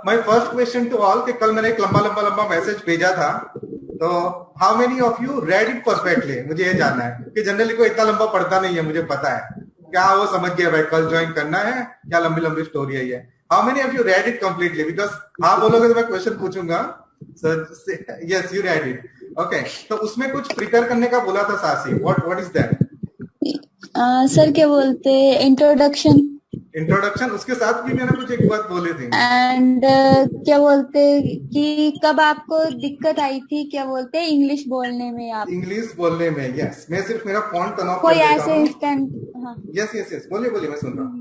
My first question to all कि कल मैंने एक लंबा लंबा लंबा मैसेज भेजा था, तो how many of you read it perfectly, मुझे ये जानना है कि जनरली कोई इतना लंबा पढ़ता नहीं है, मुझे पता है। क्या वो समझ गया भाई कल ज्वाइन करना है, क्या लंबी लंबी स्टोरी है ये? How many of you read it completely? Because हाँ बोलोगे तो मैं क्वेश्चन पूछूंगा। Yes you read it, okay. तो उसमें कुछ प्रिपेयर करने का बोला था सासी, व्हाट इज दैट? सर क्या बोलते, इंट्रोडक्शन इंट्रोडक्शन, उसके साथ भी मैंने कुछ एक बात बोली थी। एंड क्या बोलते कि कब आपको दिक्कत आई थी, क्या बोलते इंग्लिश बोलने में आप? इंग्लिश बोलने में, यस। मैं सिर्फ मेरा फॉन्ट टर्न ऑफ कोई कर देता ऐसे हूँ। इंस्टेंट, हाँ। यस यस यस, बोलिए बोलिए, मैं सुन रहा हूँ।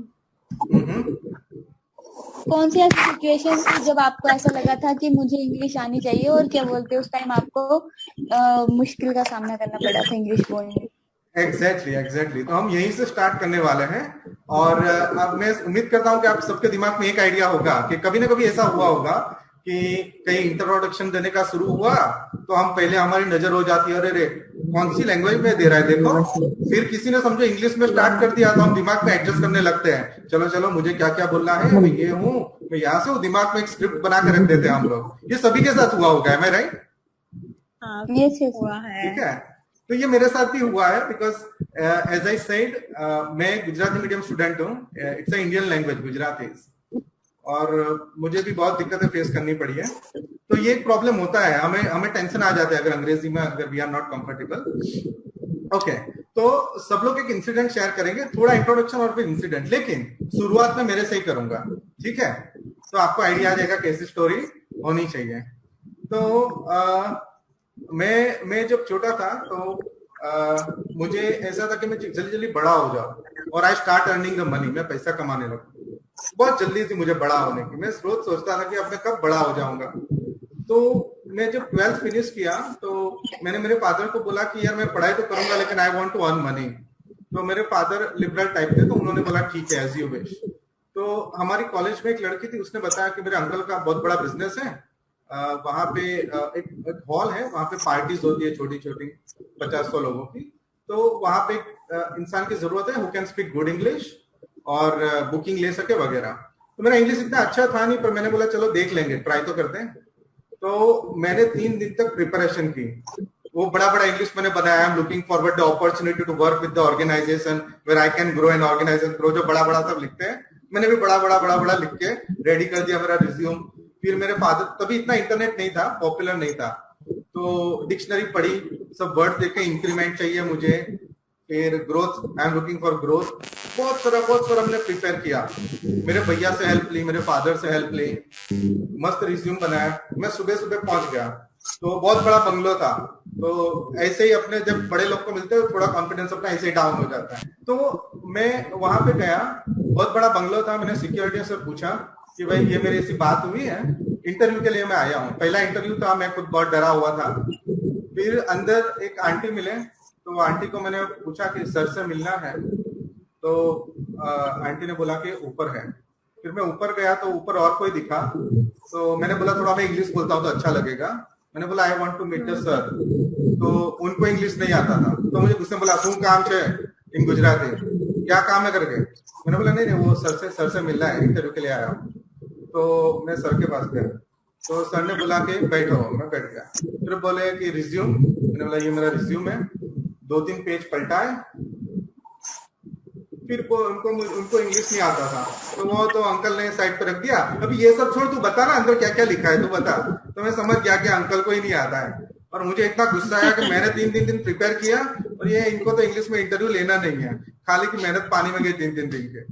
कौन सी ऐसी सिचुएशन थी जब आपको ऐसा लगा था कि मुझे इंग्लिश आनी चाहिए, और क्या बोलते उस टाइम आपको मुश्किल का सामना करना पड़ा था इंग्लिश बोलने में? एग्जैक्टली। तो हम यहीं से स्टार्ट करने वाले हैं। और अब मैं उम्मीद करता हूँ कि आप सबके दिमाग में एक आइडिया होगा कि कभी ना कभी ऐसा हुआ होगा कि कहीं इंट्रोडक्शन देने का शुरू हुआ तो हम पहले हमारी नजर हो जाती है, अरे रे कौन सी लैंग्वेज में दे रहा है देखो। फिर किसी ने समझो इंग्लिश में स्टार्ट कर दिया तो हम दिमाग में एडजस्ट करने लगते हैं, चलो चलो मुझे क्या क्या बोलना है, मैं ये हूँ, मैं यहाँ से हूँ, दिमाग में एक स्क्रिप्ट बना के रख देते हैं हम लोग। ये सभी के साथ हुआ होगा, है राइट? हाँ, ये हुआ है। ठीक है, तो ये मेरे साथ भी हुआ है। बिकॉज एज आई सेड, मैं गुजराती मीडियम स्टूडेंट हूँ। It's a Indian language Gujarati, और मुझे भी बहुत दिक्कतें फेस करनी पड़ी है। तो ये एक प्रॉब्लम होता है, हमें हमें टेंशन आ जाता है अगर अंग्रेजी में, अगर we are not comfortable. Okay, तो सब लोग एक इंसिडेंट शेयर करेंगे, थोड़ा इंट्रोडक्शन और फिर इंसिडेंट, लेकिन शुरुआत में मेरे से ही करूंगा, ठीक है? तो आपको आइडिया आ जाएगा कैसी स्टोरी होनी चाहिए। तो मैं जब छोटा था तो मुझे ऐसा था कि मैं जल्दी जल्दी बड़ा हो जाऊं और I start earning the money, मैं पैसा कमाने लगूं। बहुत जल्दी थी मुझे बड़ा होने की, मैं रोज सोचता था कि अब मैं कब बड़ा हो जाऊंगा। तो मैं जब 12th फिनिश किया तो मैंने मेरे फादर को बोला कि यार मैं पढ़ाई तो करूंगा लेकिन I want to earn money. तो मेरे फादर लिबरल टाइप थे, तो उन्होंने बोला ठीक है, एज यू विश। तो हमारी कॉलेज में एक लड़की थी, उसने बताया कि मेरे अंकल का बहुत बड़ा बिजनेस है, वहां पे एक हॉल है, वहां पे पार्टीज होती है छोटी छोटी 50-100 लोगों की। तो वहां पे एक इंसान की जरूरत है who can speak good English और बुकिंग ले सके वगैरह। तो मेरा इंग्लिश इतना अच्छा था नहीं, पर मैंने बोला चलो देख लेंगे, ट्राई तो करते हैं। तो मैंने 3 दिन तक प्रिपरेशन की। वो बड़ा बड़ा इंग्लिश मैंने बताया, I am looking forward the opportunity to work with the organisation where I can grow an organisation grow, जो बड़ा बड़ा सब लिखते हैं, मैंने भी बड़ा बड़ा बड़ा बड़ा लिख के रेडी कर दिया मेरा रिज्यूम। फिर मेरे फादर, तभी इतना इंटरनेट नहीं था, पॉपुलर नहीं था, तो डिक्शनरी पढ़ी, सब वर्ड देखे, इंक्रीमेंट चाहिए मुझे, फिर growth, I am looking for growth, बहुत सारा हमने प्रिपेयर किया। मेरे भैया से हेल्प ली, मेरे फादर से हेल्प ली, मस्त रिज्यूम बनाया। मैं सुबह सुबह पहुंच गया, तो बहुत बड़ा बंगलो था। तो ऐसे ही अपने जब बड़े लोग को मिलते हैं थोड़ा कॉन्फिडेंस अपना ऐसे ही डाउन हो जाता है। तो मैं वहां पे गया, बहुत बड़ा बंगलो था। मैंने सिक्योरिटी से पूछा कि भाई ये मेरी ऐसी बात हुई है, इंटरव्यू के लिए मैं आया हूँ। पहला इंटरव्यू था, मैं खुद बहुत डरा हुआ था। फिर अंदर एक आंटी मिले, तो आंटी को मैंने पूछा कि सर से मिलना है, तो आंटी ने बोला कि ऊपर है। फिर मैं ऊपर गया तो ऊपर और कोई दिखा, तो मैंने बोला थोड़ा मैं इंग्लिश बोलता हूँ तो अच्छा लगेगा। मैंने बोला I want to meet the sir, तो उनको इंग्लिश नहीं आता था, तो मुझे उसने बोला तू काम छे इन गुजराती, क्या काम है करके। मैंने बोला नहीं नहीं वो सर से मिलना है, इंटरव्यू के लिए आया हूँ। तो मैं सर के पास गया, तो सर ने बोला कि बैठो, मैं बैठ गया। फिर बोले कि रिज्यूम, मैंने बोला ये मेरा रिज्यूम है। 2-3 पेज पलटाए, फिर उनको इंग्लिश नहीं आता था, तो वो तो अंकल ने साइड पे रख दिया। अभी ये सब छोड़, तू बता ना अंदर क्या क्या लिखा है, तू बता। तो मैं समझ गया कि अंकल को ही नहीं आता है। और मुझे इतना गुस्सा आया कि मैंने 3 दिन प्रिपेयर किया और ये इनको तो इंग्लिश में इंटरव्यू लेना नहीं है, खाली की मेहनत पानी में गई 3-3 दिन के।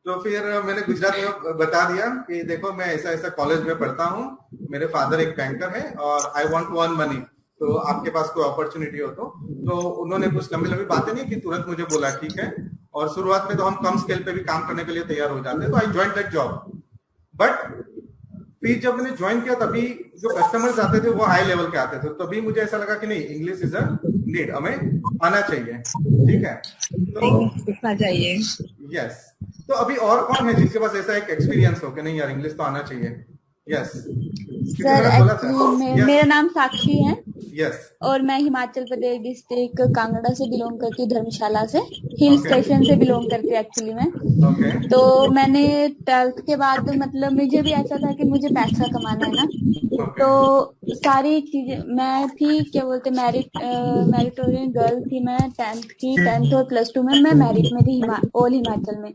तो फिर मैंने गुजराती में बता दिया कि देखो मैं ऐसा ऐसा कॉलेज में पढ़ता हूँ, मेरे फादर एक बैंकर है और I want to earn money, तो आपके पास कोई अपॉर्चुनिटी हो तो उन्होंने कुछ लंबी लंबी बातें नहीं की, तुरंत मुझे बोला ठीक है। और शुरुआत में तो हम कम स्केल पे भी काम करने के लिए तैयार हो जाते हैं, तो I join that job. But फिर जब मैंने ज्वाइन किया तभी जो कस्टमर्स आते थे वो हाई लेवल के आते थे, तभी मुझे ऐसा लगा कि नहीं, इंग्लिश इज अ नीड, हमें आना चाहिए, ठीक है? तो सीखना चाहिए। यस। तो अभी और कौन है जिसके पास ऐसा एक एक्सपीरियंस हो कि नहीं यार इंग्लिश तो आना चाहिए? यस, क्योंकि सर मैंने बोला था। एक्चुअली मेरा नाम साक्षी है यस। और मैं हिमाचल प्रदेश डिस्ट्रिक्ट कांगड़ा से बिलोंग करती हूँ, धर्मशाला से, हिल ओके स्टेशन से बिलोंग करती हूँ एक्चुअली मैं। ओके तो मैंने 12th के बाद मतलब मुझे भी ऐसा था कि मुझे पैसा कमाना है ना, ओके। तो सारी चीजें मैं थी, क्या बोलते, मैरिटोरियन गर्ल थी मैं, 10th की, 10th और +2 में मैं मैरिट में थी, ऑल हिमाचल में।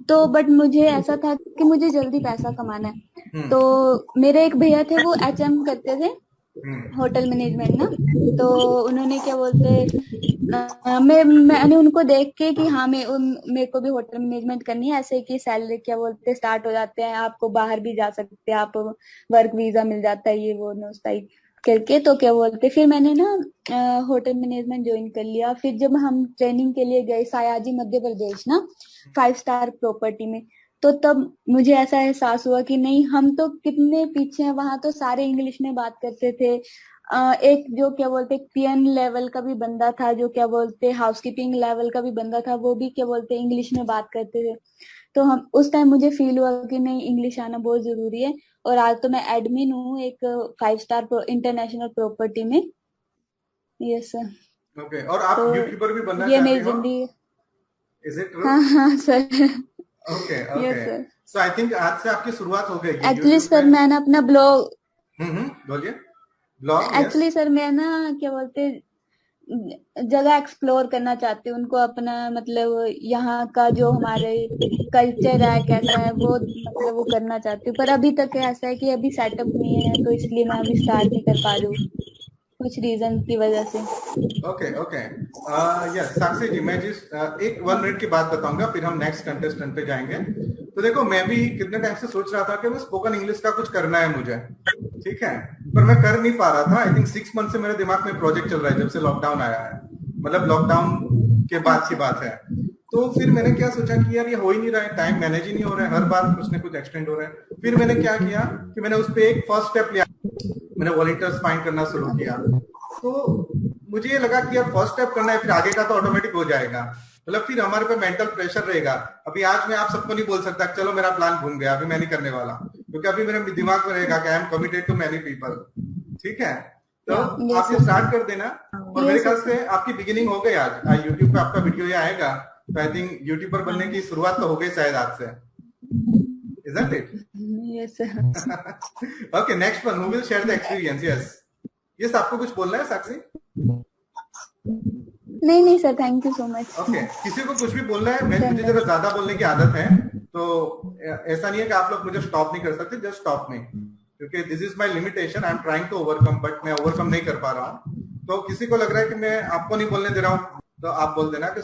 तो बट मुझे ऐसा था कि मुझे जल्दी पैसा कमाना है, तो मेरे एक भैया थे, वो HM करते थे, होटल मैनेजमेंट ना। तो उन्होंने क्या बोलते मैंने उनको देख के कि हाँ मेरे को भी होटल मैनेजमेंट करनी है, ऐसे कि सैलरी क्या बोलते स्टार्ट हो जाते हैं, आपको बाहर भी जा सकते हैं, आप वर्क वीजा मिल जाता है, ये वो ना उस टाइप करके। तो क्या बोलते फिर मैंने ना होटल मैनेजमेंट ज्वाइन कर लिया। फिर जब हम ट्रेनिंग के लिए गए सयाजी मध्य प्रदेश ना, 5 स्टार प्रॉपर्टी में, तो तब मुझे ऐसा एहसास हुआ कि नहीं, हम तो कितने पीछे हैं, वहां तो सारे इंग्लिश में बात करते थे। एक जो क्या बोलते पीएन लेवल का भी बंदा था, जो क्या बोलते हाउसकीपिंग लेवल का भी बंदा था, वो भी क्या बोलते इंग्लिश में बात करते थे। तो हम उस टाइम मुझे फील हुआ कि नहीं, इंग्लिश आना बहुत जरूरी है। और आज तो मैं एडमिन हूँ एक 5 स्टार इंटरनेशनल प्रॉपर्टी में। Yes sir. ओके, और तो आप यूट्यूबर भी बनना ये चाहती मेरी हो? जिंदगी। Is it true? हाँ हाँ sir. Okay yes okay. Sir. So I think आज से आपकी शुरुआत हो गई एक्चुअली यूट्यूब सर पे। मैंने अपना ब्लॉग, बोलिए। Blog, yes. एक्चुअली सर मैं ना क्या बोलते जगह एक्सप्लोर करना चाहती हूँ, उनको अपना मतलब यहाँ का जो हमारे कल्चर है कैसा है वो मतलब वो करना चाहती हूँ। पर अभी तक ऐसा है कि अभी सेटअप नहीं है, तो इसलिए मैं अभी स्टार्ट नहीं कर पा रही हूँ कुछ रीजन की वजह से। Okay okay. यस साक्षी जी, मैं जिस एक 1 मिनट की बात बताऊंगा, फिर हम नेक्स्ट कंटेस्टेंट पे जाएंगे। तो देखो, मैं भी कितने टाइम से सोच रहा था कि मैं स्पोकन इंग्लिश का कुछ करना है मुझे, ठीक है, पर मैं कर नहीं पा रहा था। आई थिंक 6 मंथ से मेरे दिमाग में प्रोजेक्ट चल रहा है, जब से लॉकडाउन आया है, मतलब लॉकडाउन के बाद की बात है। तो फिर मैंने क्या सोचा कि यार ये हो ही नहीं रहा है, टाइम मैनेज ही नहीं हो रहा है, हर बार कुछ ना कुछ एक्सटेंड हो रहा है। फिर मैंने क्या किया कि मैंने उस पर एक फर्स्ट स्टेप लिया, मैंने वॉलंटियर्स फाइंड करना शुरू किया। तो मुझे ये लगा कि यार फर्स्ट स्टेप करना है, फिर आगे का तो ऑटोमेटिक हो जाएगा, मतलब फिर हमारे पे मेंटल प्रेशर रहेगा। अभी आज मैं आप सबको नहीं बोल सकता चलो मेरा प्लान घूम गया, अभी मैं नहीं करने वाला, क्योंकि अभी मेरे दिमाग में रहेगा कि I am committed to many people, ठीक है। तो आप ये स्टार्ट कर देना, और मेरे ख्याल से आपकी बिगिनिंग हो गई आज यूट्यूब पे आपका वीडियो ये आएगा, तो आई थिंक यूट्यूबर बनने की शुरुआत तो हो गई शायद आज से, isn't it? Yes sir. Okay, next one, who will share the experience? Yes. Yes, आपको कुछ बोलना है साक्षी? नहीं नहीं sir, thank you so much. Okay, किसी को कुछ भी बोलना है? मुझे जरा ज्यादा बोलने की आदत है, तो ऐसा नहीं है कि आप लोग मुझे स्टॉप नहीं कर सकते, जस्ट स्टॉप मी, क्योंकि this is my limitation, I am trying to overcome, but मैं ओवरकम नहीं कर पा रहा हूँ। तो किसी को लग रहा है कि मैं आपको नहीं बोलने दे रहा हूँ, तो आप बोल देना कि